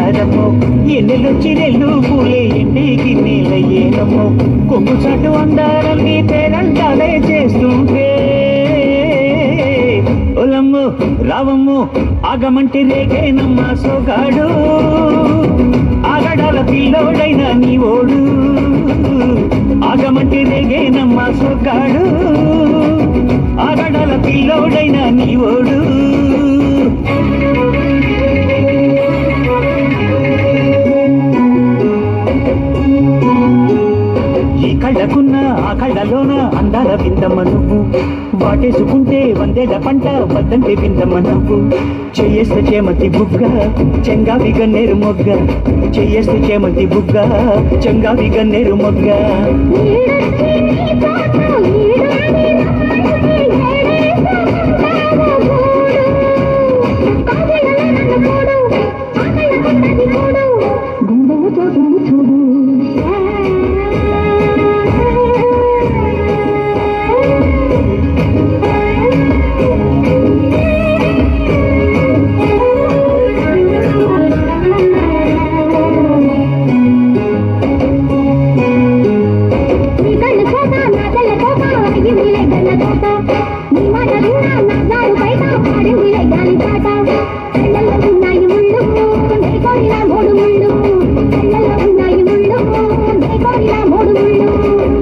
ఉండారమ్మో ఎన్నెలొచ్చి నెల్లు పూలే ఎండికి నీలయ్యేనమ్మో కొంగు చాటు అందారల్ని పేరంటాలే చేస్తుంటే ఒలమ్మో రావమ్మో ఆగమంటే రేగేనమ్మ సోగాడు ఆగడాల పిల్లోడైన నీ ఓడు ఆగమంటే రేగేనమ్మ సోగాడు ఆగడాల పిల్లోడైన నీ ఓడు ఈ కళ్ళకున్న ఆ కళ్ళలోన అందాల విందమ్మ నువ్వు వాటేసుకుంటే వందేళ్ల పంట వద్దంటే విందమ్మ నువ్వు చెయ్యేస్తే చేమంతి బుగ్గ చెంగావి గన్నేరు మొగ్గ చెయ్యేస్తే చేమంతి బుగ్గ చెంగావి గన్నేరు మొగ్గ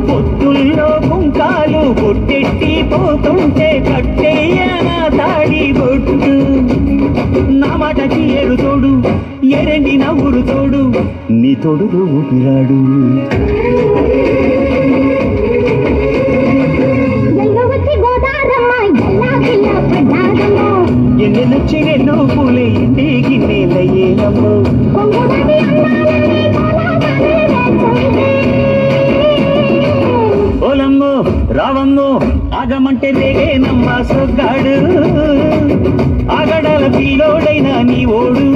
పొత్తుల్లో కుంకాలు బొట్టెట్టి పోతుంటే కట్టేయనా తాడి బొట్టు నా మాటకి ఏడు తోడు ఎరండి నవ్వురు తోడు నీ తోడులో ఊపిరాడు ఎన్నెలొచ్చి ఎన్నో పూలే ఇంటికి నేలయ్యేనమ్మో ఓలమ్మో రావమ్మో ఆగమంటే రేగేనమ్మ సొగ్గాడు ఆగడాల పిల్లోడైన నీ ఓడు